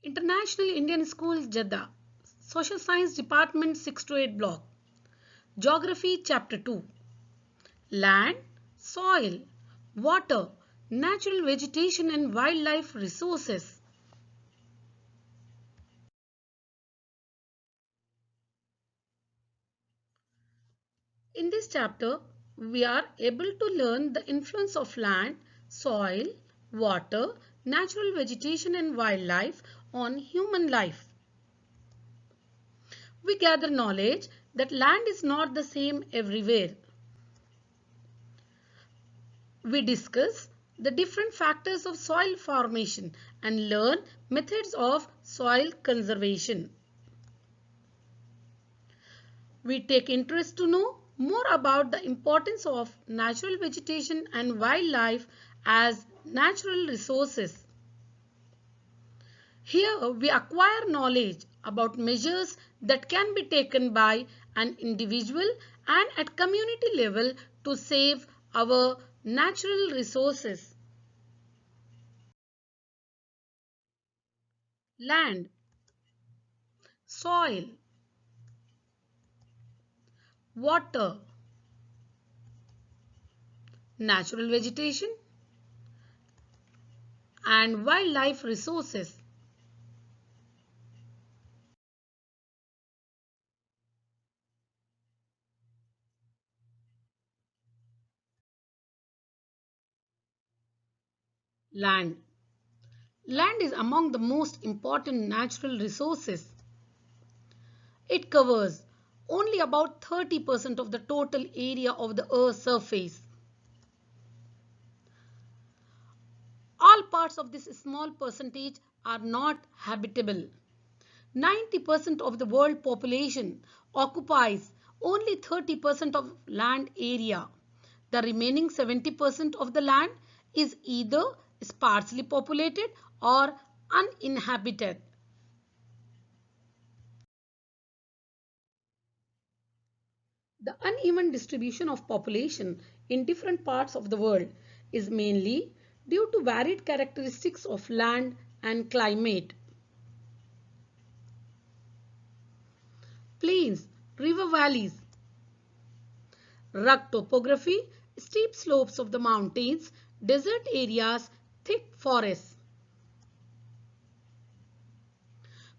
International Indian School, Jeddah. Social Science Department 6 to 8 block. Geography Chapter 2. Land, soil, water, natural vegetation and wildlife resources. In this chapter, we are able to learn the influence of land, soil, water, natural vegetation and wildlife on human life. We gather knowledge that land is not the same everywhere. We discuss the different factors of soil formation and learn methods of soil conservation. We take interest to know more about the importance of natural vegetation and wildlife as natural resources. Here we acquire knowledge about measures that can be taken by an individual and at community level to save our natural resources. Land, soil, water, natural vegetation and wildlife resources. Land. Land is among the most important natural resources. It covers only about 30% of the total area of the Earth's surface. All parts of this small percentage are not habitable. 90% of the world population occupies only 30% of land area. The remaining 70% of the land is either sparsely populated or uninhabited. The uneven distribution of population in different parts of the world is mainly due to varied characteristics of land and climate. Plains, river valleys, rugged topography, steep slopes of the mountains, desert areas, thick forests.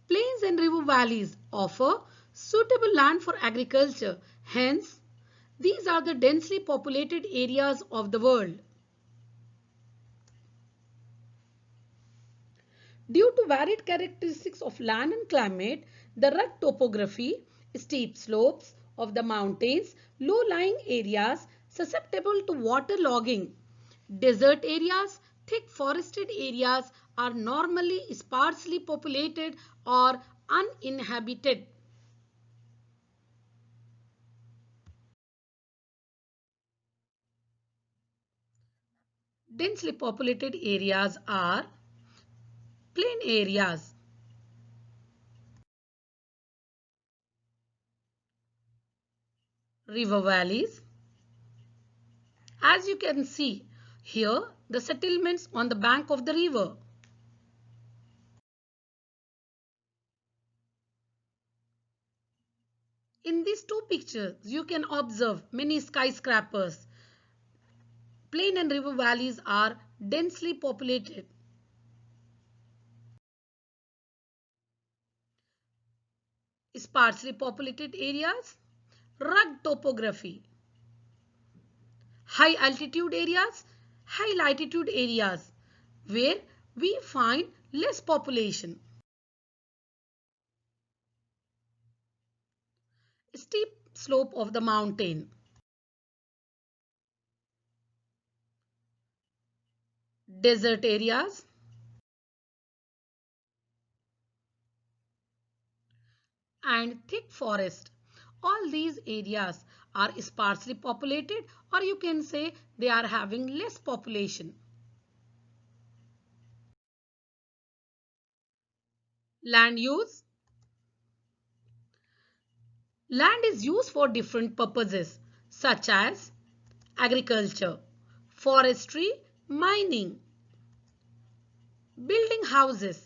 Plains and river valleys offer suitable land for agriculture. Hence, these are the densely populated areas of the world. Due to varied characteristics of land and climate, the rugged topography, steep slopes of the mountains, low-lying areas susceptible to waterlogging, desert areas, thick forested areas are normally sparsely populated or uninhabited. Densely populated areas are plain areas, river valleys. As you can see here, the settlements on the bank of the river. In these two pictures, you can observe many skyscrapers. Plain and river valleys are densely populated. Sparsely populated areas, rugged topography. High altitude areas, high latitude areas where we find less population. Steep slope of the mountain. Desert areas. And thick forest. All these areas are sparsely populated, or you can say they are having less population. Land use. Land is used for different purposes such as agriculture, forestry, mining, building houses,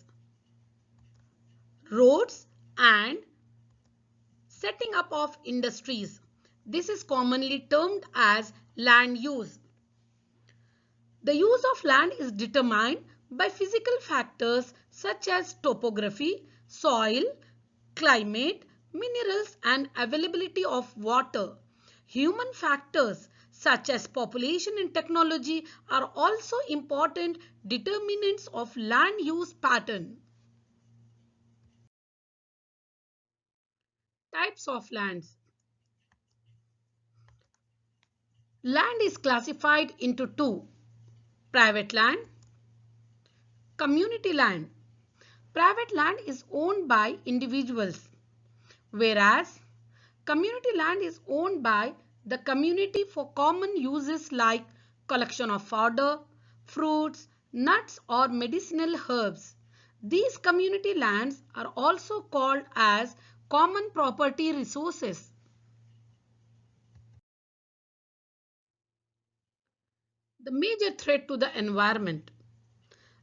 roads, and setting up of industries. This is commonly termed as land use. The use of land is determined by physical factors such as topography, soil, climate, minerals, and availability of water. Human factors such as population and technology are also important determinants of land use pattern. Types of lands. Land is classified into two: private land, community land. Private land is owned by individuals, whereas community land is owned by the community for common uses like collection of fodder, fruits, nuts, or medicinal herbs. These community lands are also called as common property resources. The major threat to the environment.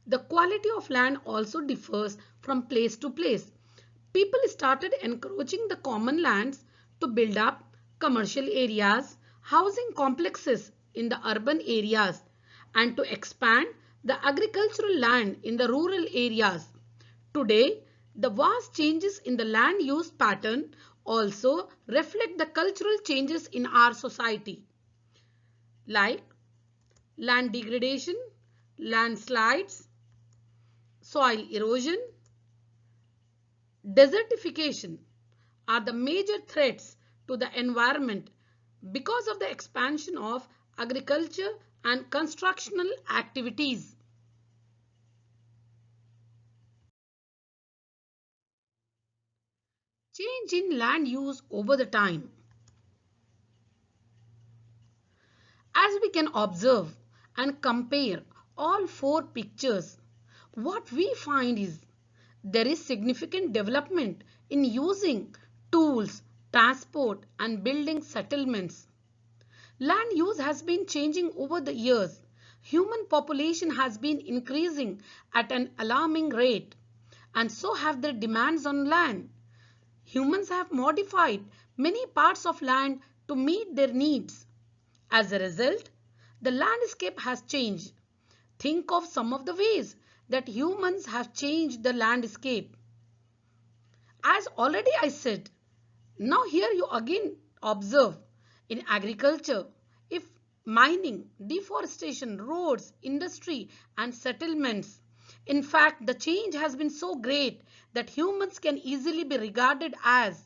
The quality of land also differs from place to place. People started encroaching the common lands to build up commercial areas, housing complexes in the urban areas, and to expand the agricultural land in the rural areas. Today, the vast changes in the land use pattern also reflect the cultural changes in our society, like land degradation, landslides, soil erosion, desertification are the major threats to the environment because of the expansion of agriculture and constructional activities. Change in land use over the time. As we can observe and compare all four pictures, what we find is there is significant development in using tools, transport, and building settlements. Land use has been changing over the years. Human population has been increasing at an alarming rate, and so have the demands on land. Humans have modified many parts of land to meet their needs. As a result, the landscape has changed. Think of some of the ways that humans have changed the landscape. As already I said, now here you again observe in agriculture, if mining, deforestation, roads, industry and settlements. In fact, the change has been so great that humans can easily be regarded as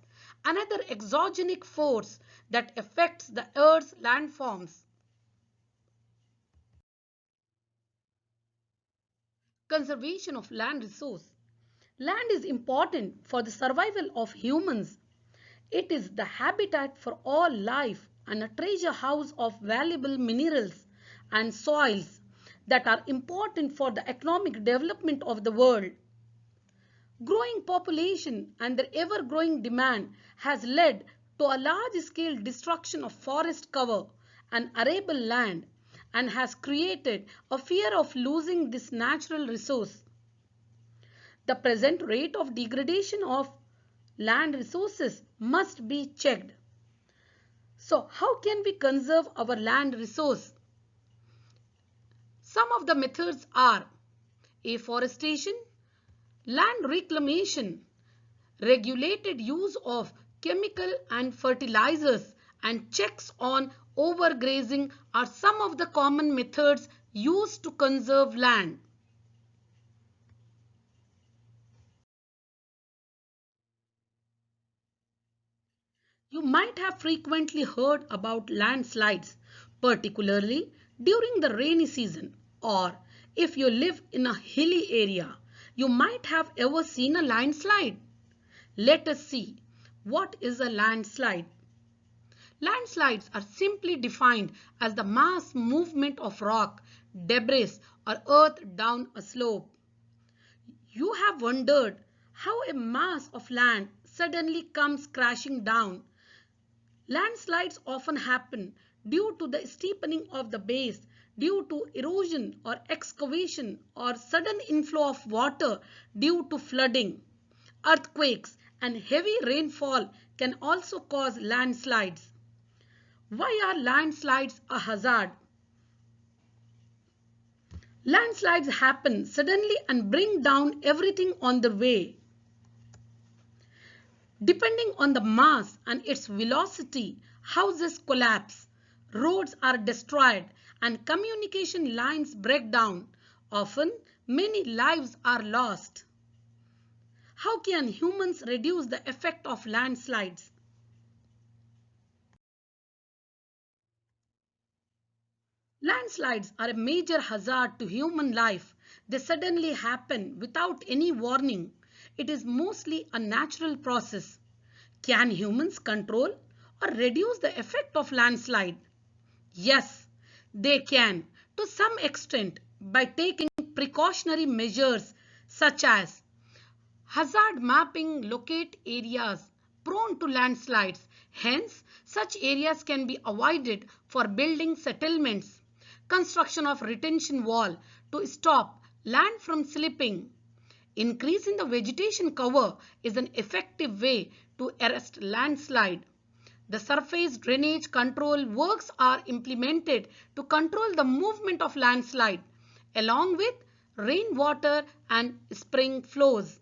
another exogenic force that affects the earth's landforms. Conservation of land resource. Land is important for the survival of humans. It is the habitat for all life and a treasure house of valuable minerals and soils that are important for the economic development of the world. Growing population and their ever-growing demand has led to a large-scale destruction of forest cover and arable land and has created a fear of losing this natural resource. The present rate of degradation of land resources must be checked. So, how can we conserve our land resource? Some of the methods are afforestation, land reclamation, regulated use of chemical and fertilizers, and checks on overgrazing are some of the common methods used to conserve land. You might have frequently heard about landslides, particularly during the rainy season, or if you live in a hilly area, you might have ever seen a landslide. Let us see what is a landslide. Landslides are simply defined as the mass movement of rock, debris, or earth down a slope. You have wondered how a mass of land suddenly comes crashing down. Landslides often happen due to the steepening of the base, due to erosion or excavation, or sudden inflow of water due to flooding. Earthquakes and heavy rainfall can also cause landslides. Why are landslides a hazard? Landslides happen suddenly and bring down everything on the way. Depending on the mass and its velocity, houses collapse, roads are destroyed, and communication lines break down. Often, many lives are lost. How can humans reduce the effect of landslides? Landslides are a major hazard to human life. They suddenly happen without any warning. It is mostly a natural process. Can humans control or reduce the effect of landslide? Yes, they can to some extent by taking precautionary measures such as hazard mapping locate areas prone to landslides. Hence, such areas can be avoided for building settlements. Construction of retention wall to stop land from slipping. Increasing the vegetation cover is an effective way to arrest landslide. The surface drainage control works are implemented to control the movement of landslide along with rainwater and spring flows.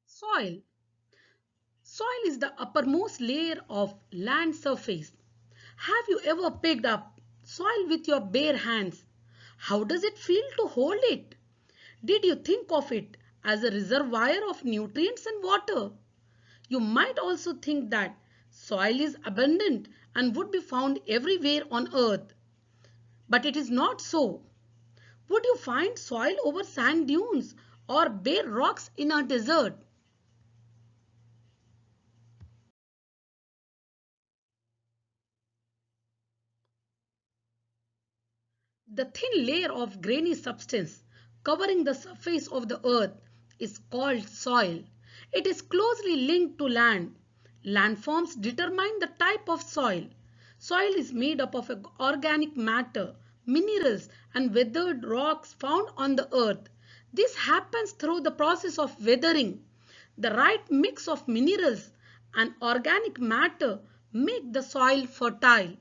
Soil. Soil is the uppermost layer of land surface. Have you ever picked up soil with your bare hands? How does it feel to hold it? Did you think of it as a reservoir of nutrients and water? You might also think that soil is abundant and would be found everywhere on earth. But it is not so. Would you find soil over sand dunes or bare rocks in a desert? The thin layer of grainy substance covering the surface of the earth is called soil. It is closely linked to land. Landforms determine the type of soil. Soil is made up of organic matter, minerals, and weathered rocks found on the earth. This happens through the process of weathering. The right mix of minerals and organic matter make the soil fertile.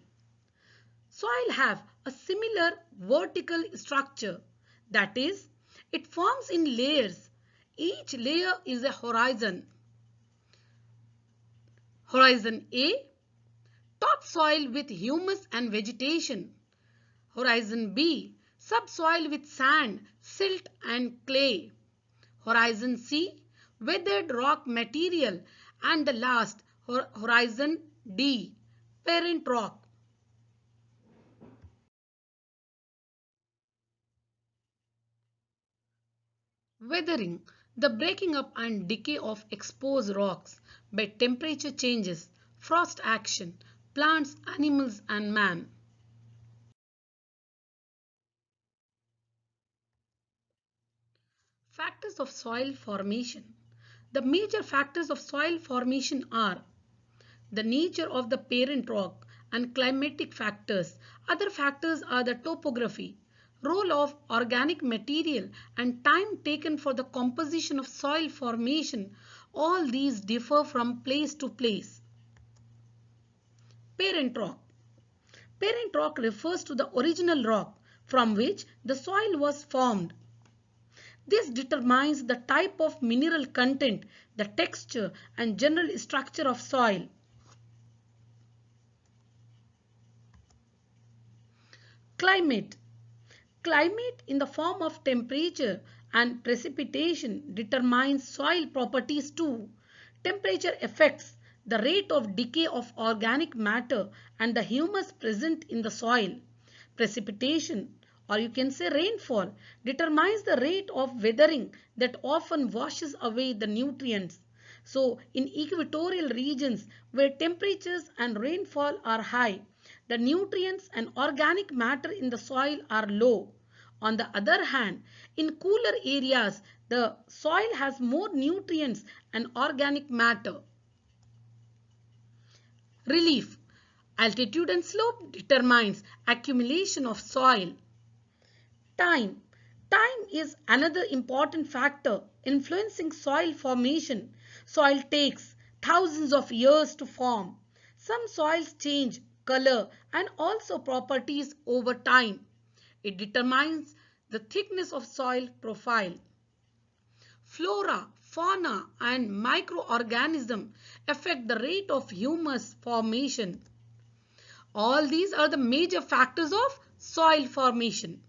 Soil have a similar vertical structure. That is, it forms in layers. Each layer is a horizon. Horizon A, topsoil with humus and vegetation. Horizon B, subsoil with sand, silt and clay. Horizon C, weathered rock material. And the last, horizon D, parent rock. Weathering, the breaking up and decay of exposed rocks by temperature changes, frost action, plants, animals and man. Factors of soil formation. The major factors of soil formation are the nature of the parent rock and climatic factors. Other factors are the topography, role of organic material and time taken for the composition of soil formation. All these differ from place to place. Parent rock. Parent rock refers to the original rock from which the soil was formed. This determines the type of mineral content, the texture and general structure of soil. Climate. Climate in the form of temperature and precipitation determines soil properties too. Temperature affects the rate of decay of organic matter and the humus present in the soil. Precipitation, or you can say rainfall, determines the rate of weathering that often washes away the nutrients. So in equatorial regions where temperatures and rainfall are high, the nutrients and organic matter in the soil are low. On the other hand, in cooler areas, the soil has more nutrients and organic matter. Relief. Altitude and slope determines accumulation of soil. Time. Time is another important factor influencing soil formation. Soil takes thousands of years to form. Some soils change color and also properties over time. It determines the thickness of soil profile. Flora, fauna and microorganisms affect the rate of humus formation. All these are the major factors of soil formation.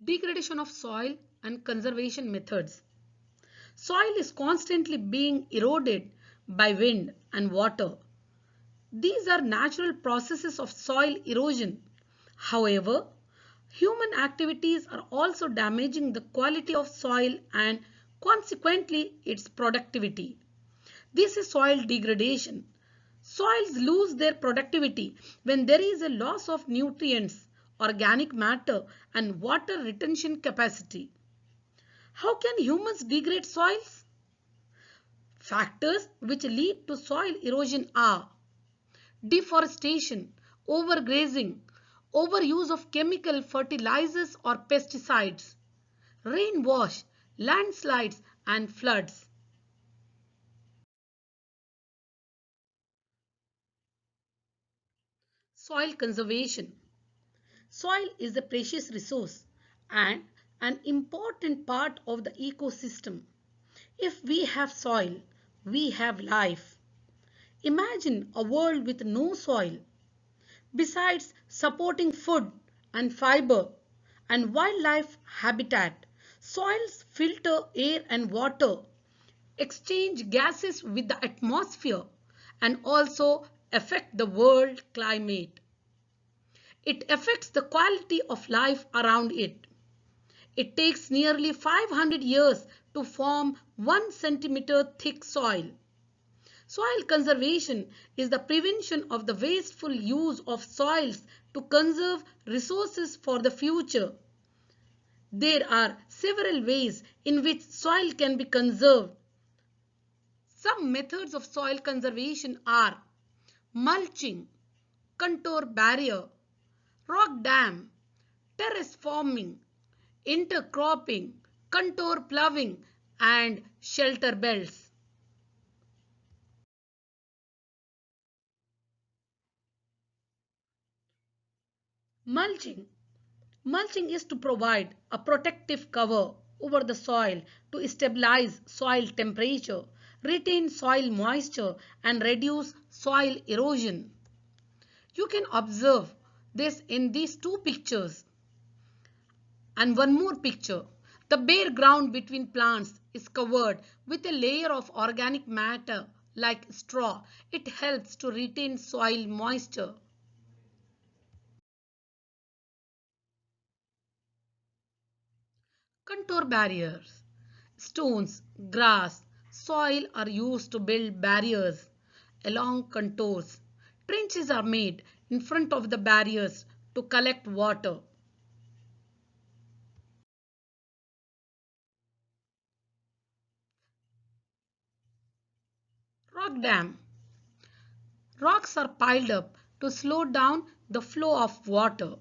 Degradation of soil and conservation methods. Soil is constantly being eroded by wind and water. These are natural processes of soil erosion. However, human activities are also damaging the quality of soil and consequently its productivity. This is soil degradation. Soils lose their productivity when there is a loss of nutrients, organic matter and water retention capacity. How can humans degrade soils? Factors which lead to soil erosion are deforestation, overgrazing, overuse of chemical fertilizers or pesticides, rainwash, landslides and floods. Soil conservation. Soil is a precious resource and an important part of the ecosystem. If we have soil, we have life. Imagine a world with no soil. Besides supporting food and fiber and wildlife habitat, soils filter air and water, exchange gases with the atmosphere, and also affect the world climate. It affects the quality of life around it. It takes nearly 500 years to form 1 centimeter thick soil. Soil conservation is the prevention of the wasteful use of soils to conserve resources for the future. There are several ways in which soil can be conserved. Some methods of soil conservation are mulching, contour barrier, rock dam, terrace forming, intercropping, contour ploughing and shelter belts. Mulching. Mulching is to provide a protective cover over the soil to stabilize soil temperature, retain soil moisture and reduce soil erosion. You can observe this in these two pictures. And one more picture. The bare ground between plants is covered with a layer of organic matter like straw. It helps to retain soil moisture. Contour barriers. Stones, grass, soil are used to build barriers along contours. Trenches are made in front of the barriers to collect water. Rock dam. Rocks are piled up to slow down the flow of water.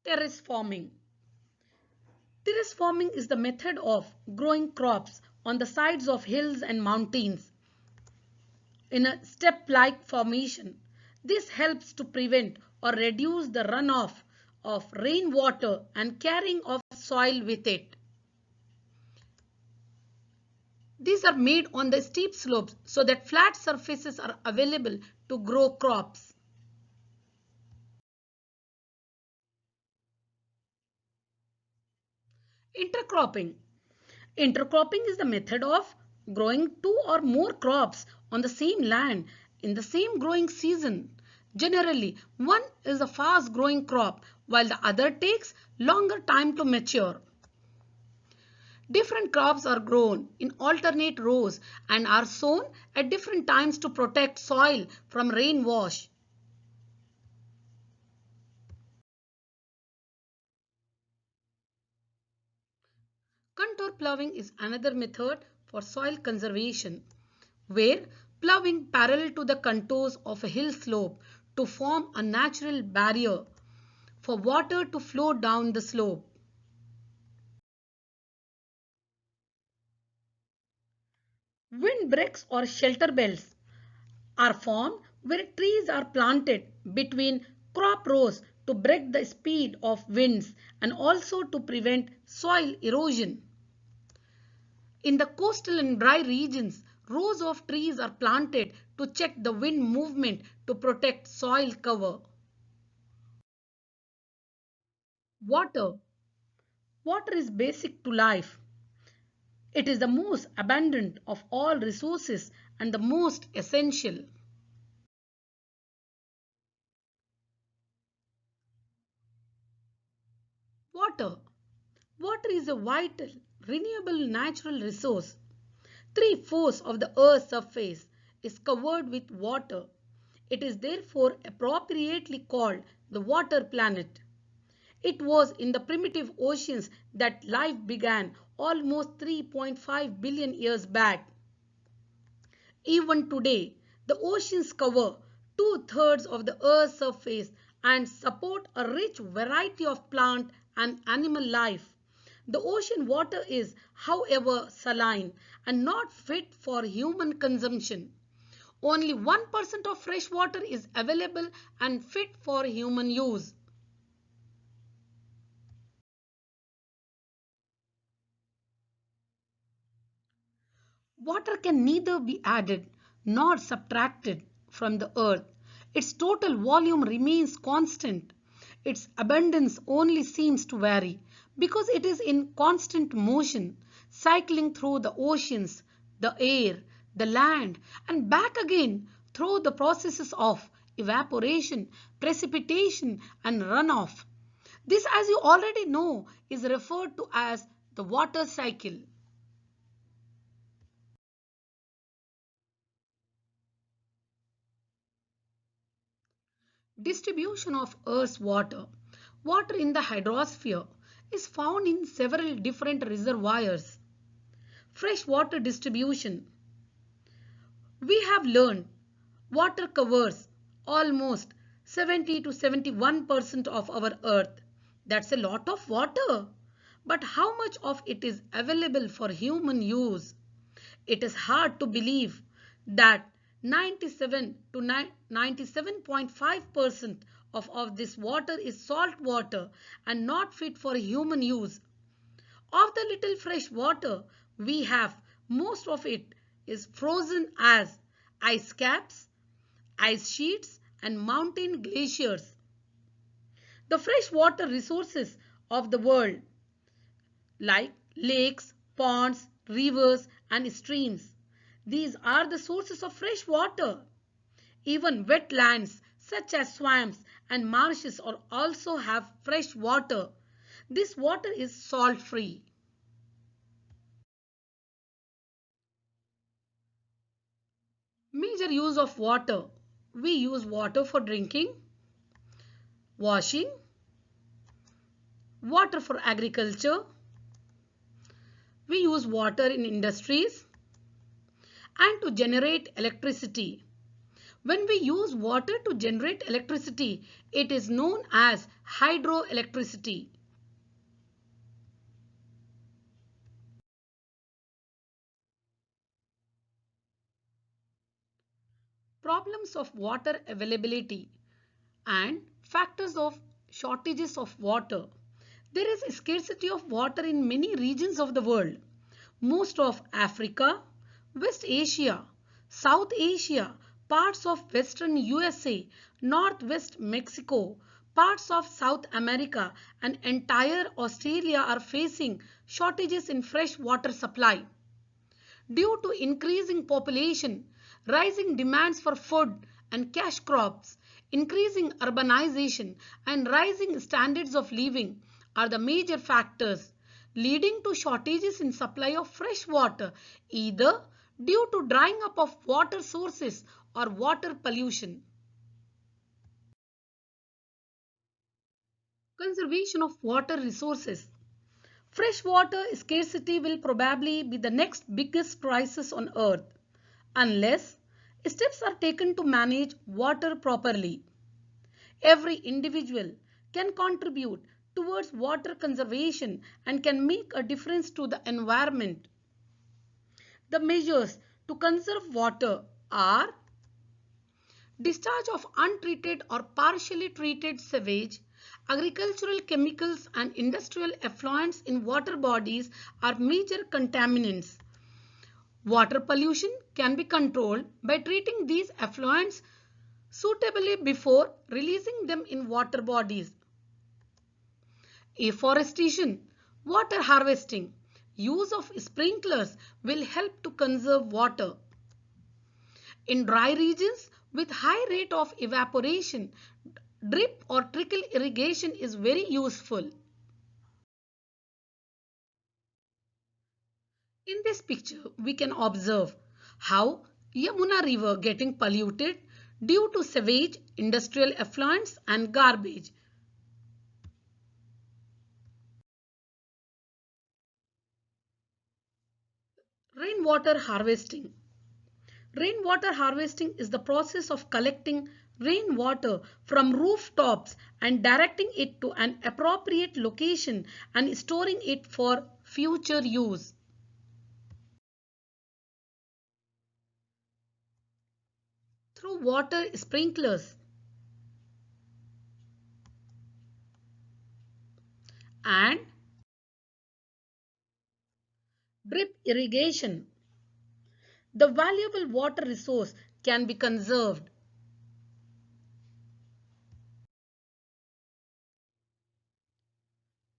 Terrace farming. Terrace farming is the method of growing crops on the sides of hills and mountains in a step-like formation. This helps to prevent or reduce the runoff of rainwater and carrying of soil with it. These are made on the steep slopes so that flat surfaces are available to grow crops. Intercropping. Intercropping is the method of growing two or more crops on the same land in the same growing season. Generally, one is a fast growing crop while the other takes longer time to mature. Different crops are grown in alternate rows and are sown at different times to protect soil from rain wash. Contour ploughing is another method for soil conservation. where ploughing parallel to the contours of a hill slope to form a natural barrier for water to flow down the slope. Windbreaks or shelter belts are formed where trees are planted between crop rows to break the speed of winds and also to prevent soil erosion. In the coastal and dry regions, rows of trees are planted to check the wind movement to protect soil cover. Water. Water is basic to life. It is the most abundant of all resources and the most essential. Water. Water is a vital, renewable natural resource. Three-fourths of the Earth's surface is covered with water. It is therefore appropriately called the water planet. It was in the primitive oceans that life began almost 3.5 billion years back. Even today, the oceans cover two-thirds of the Earth's surface and support a rich variety of plant and animal life. The ocean water is, however, saline and not fit for human consumption. Only 1% of fresh water is available and fit for human use. Water can neither be added nor subtracted from the earth. Its total volume remains constant. Its abundance only seems to vary because it is in constant motion, cycling through the oceans, the air, the land, and back again through the processes of evaporation, precipitation, and runoff. This, as you already know, is referred to as the water cycle. Distribution of Earth's water. Water in the hydrosphere is found in several different reservoirs. Freshwater distribution. We have learned water covers almost 70 to 71% of our Earth. That's a lot of water. But how much of it is available for human use? It is hard to believe that 97 to 97.5% of this water is salt water and not fit for human use. Of the little fresh water we have, most of it is frozen as ice caps, ice sheets, and mountain glaciers. The freshwater resources of the world, like lakes, ponds, rivers, and streams. These are the sources of fresh water. Even wetlands such as swamps and marshes also have fresh water. This water is salt free. Major use of water. We use water for drinking, washing, water for agriculture. We use water in industries and to generate electricity. When we use water to generate electricity, it is known as hydroelectricity. Problems of water availability and factors of shortages of water. There is a scarcity of water in many regions of the world. Most of Africa, West Asia, South Asia, parts of Western USA, Northwest Mexico, parts of South America and entire Australia are facing shortages in fresh water supply. Due to increasing population, rising demands for food and cash crops, increasing urbanization and rising standards of living are the major factors leading to shortages in supply of fresh water, either due to drying up of water sources or water pollution. Conservation of water resources. Freshwater scarcity will probably be the next biggest crisis on earth. unless steps are taken to manage water properly. Every individual can contribute towards water conservation and can make a difference to the environment. The measures to conserve water are discharge of untreated or partially treated sewage, agricultural chemicals and industrial effluents in water bodies are major contaminants. Water pollution can be controlled by treating these effluents suitably before releasing them in water bodies. Afforestation, water harvesting, use of sprinklers will help to conserve water. In dry regions with high rate of evaporation, drip or trickle irrigation is very useful. In this picture, we can observe how Yamuna River getting polluted due to sewage, industrial effluents and garbage. Rainwater harvesting. Rainwater harvesting is the process of collecting rainwater from rooftops and directing it to an appropriate location and storing it for future use. Through water sprinklers and drip irrigation, the valuable water resource can be conserved.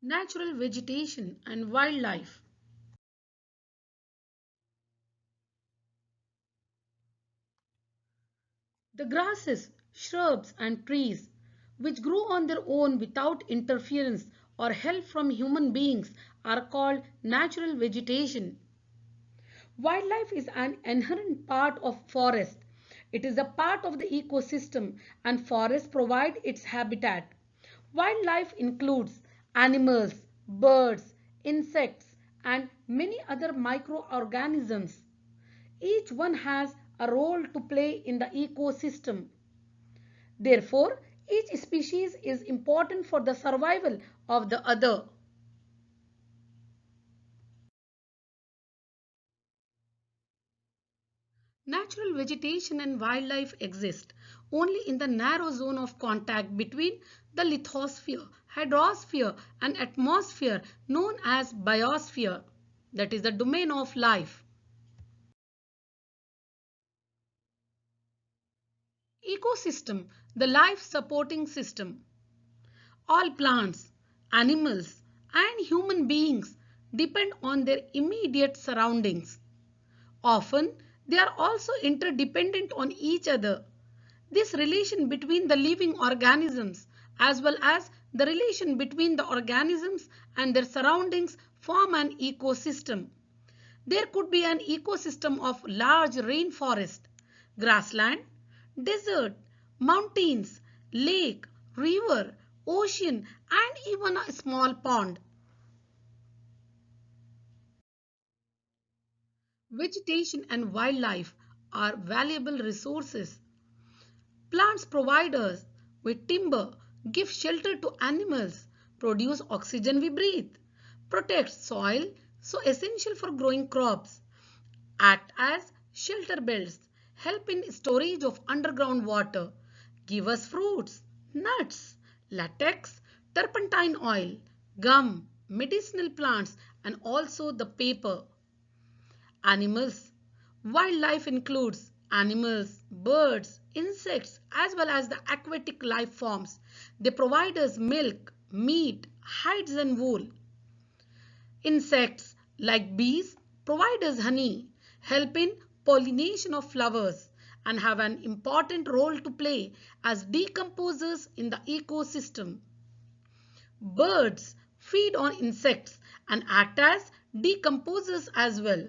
Natural vegetation and wildlife. The grasses, shrubs and trees which grow on their own without interference or help from human beings are called natural vegetation. Wildlife is an inherent part of forest. It is a part of the ecosystem and forests provide its habitat. Wildlife includes animals, birds, insects and many other microorganisms. Each one has a role to play in the ecosystem. Therefore, each species is important for the survival of the other. Natural vegetation and wildlife exist only in the narrow zone of contact between the lithosphere, hydrosphere and atmosphere known as biosphere, that is the domain of life. Ecosystem, the life supporting system. All plants, animals and human beings depend on their immediate surroundings. Often, they are also interdependent on each other. This relation between the living organisms as well as the relation between the organisms and their surroundings form an ecosystem. There could be an ecosystem of large rainforest, grassland, desert, mountains, lake, river, ocean and even a small pond. Vegetation and wildlife are valuable resources. Plants provide us with timber, give shelter to animals, produce oxygen we breathe, protect soil so essential for growing crops, act as shelter belts, help in storage of underground water, give us fruits, nuts, latex, turpentine oil, gum, medicinal plants and also the paper. Animals. Wildlife includes animals, birds, insects, as well as the aquatic life forms. They provide us milk, meat, hides and wool. Insects like bees provide us honey, help in pollination of flowers and have an important role to play as decomposers in the ecosystem. Birds feed on insects and act as decomposers as well.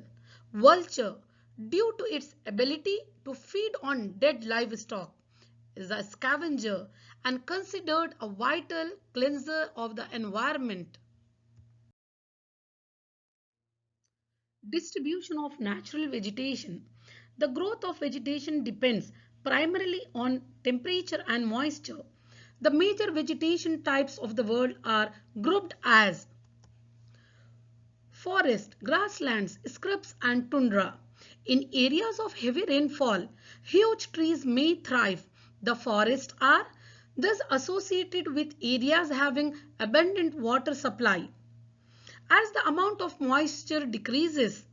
Vulture, due to its ability to feed on dead livestock, is a scavenger and considered a vital cleanser of the environment. Distribution of natural vegetation. The growth of vegetation depends primarily on temperature and moisture. The major vegetation types of the world are grouped as forest, grasslands, scrubs and tundra. In areas of heavy rainfall, huge trees may thrive. The forests are thus associated with areas having abundant water supply. As the amount of moisture decreases,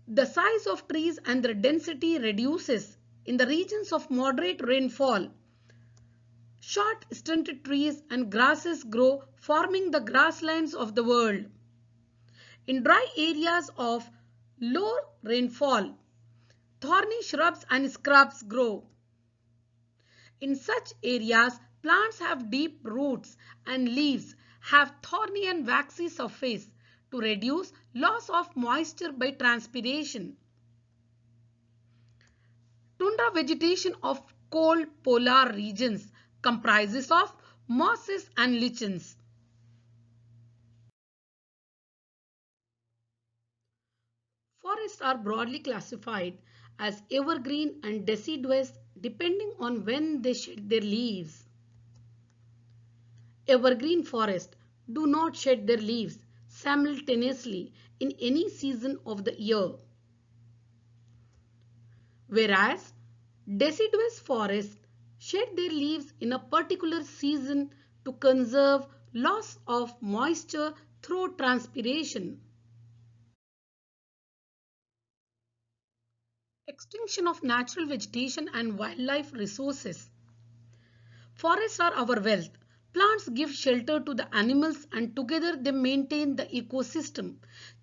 the size of trees and their density reduces. In the regions of moderate rainfall, short stunted trees and grasses grow, forming the grasslands of the world. In dry areas of low rainfall, thorny shrubs and scrubs grow. In such areas, plants have deep roots and leaves have thorny and waxy surface to reduce loss of moisture by transpiration. Tundra vegetation of cold polar regions comprises of mosses and lichens. Forests are broadly classified as evergreen and deciduous depending on when they shed their leaves. Evergreen forests do not shed their leaves simultaneously in any season of the year, whereas deciduous forests shed their leaves in a particular season to conserve loss of moisture through transpiration. Extinction of natural vegetation and wildlife resources. Forests are our wealth. Plants give shelter to the animals and together they maintain the ecosystem.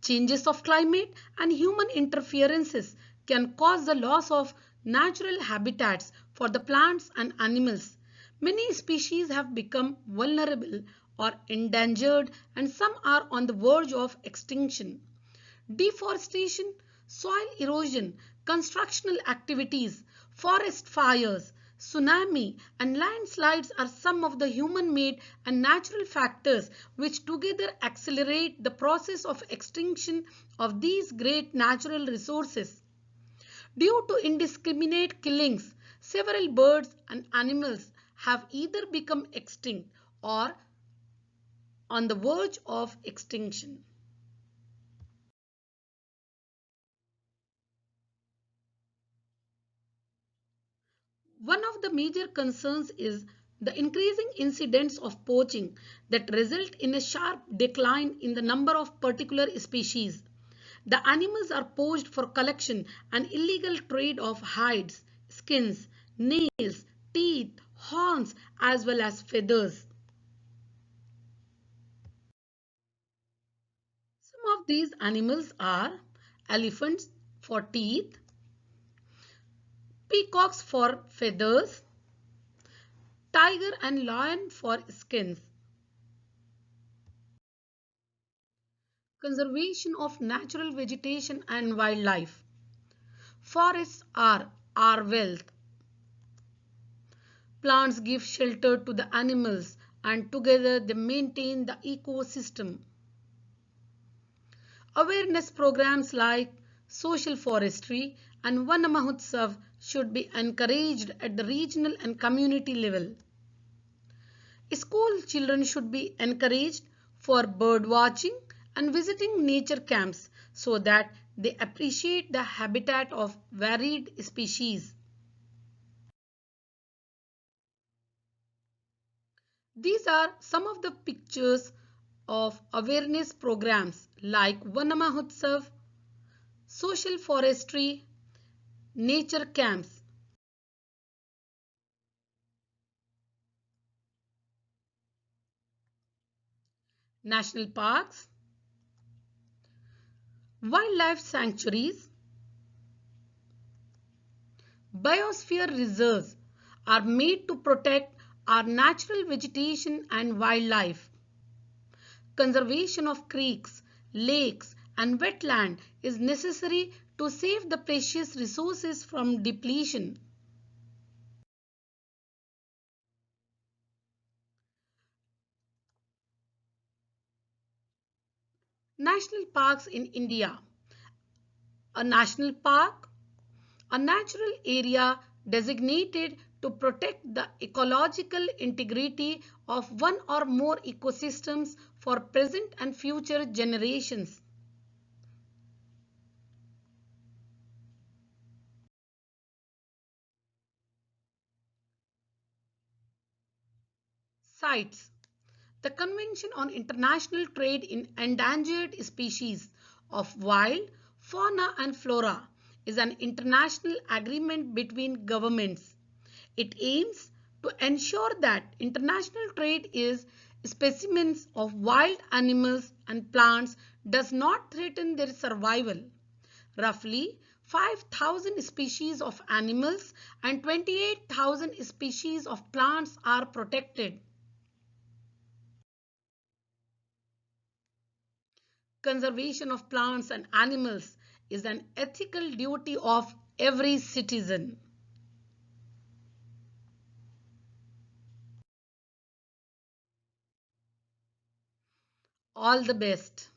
Changes of climate and human interferences can cause the loss of natural habitats for the plants and animals. Many species have become vulnerable or endangered and some are on the verge of extinction. Deforestation, soil erosion, constructional activities, forest fires, tsunami and landslides are some of the human-made and natural factors which together accelerate the process of extinction of these great natural resources. Due to indiscriminate killings, several birds and animals have either become extinct or on the verge of extinction. One of the major concerns is the increasing incidence of poaching that result in a sharp decline in the number of particular species. The animals are poached for collection and illegal trade of hides, skins, nails, teeth, horns as well as feathers. Some of these animals are elephants for teeth, peacocks for feathers, tiger and lion for skins. Conservation of natural vegetation and wildlife. Forests are our wealth. Plants give shelter to the animals and together they maintain the ecosystem. Awareness programs like social forestry and Vana Mahotsav should be encouraged at the regional and community level. School children should be encouraged for bird watching and visiting nature camps so that they appreciate the habitat of varied species. These are some of the pictures of awareness programs like Vana Mahotsav, social forestry, nature camps. National parks, wildlife sanctuaries, biosphere reserves are made to protect our natural vegetation and wildlife. Conservation of creeks, lakes and wetland is necessary to save the precious resources from depletion. National parks in India. A national park a natural area designated to protect the ecological integrity of one or more ecosystems for present and future generations. CITES. The Convention on International Trade in Endangered Species of Wild, Fauna and Flora is an international agreement between governments. It aims to ensure that international trade in specimens of wild animals and plants does not threaten their survival. Roughly 5,000 species of animals and 28,000 species of plants are protected. Conservation of plants and animals is an ethical duty of every citizen. All the best.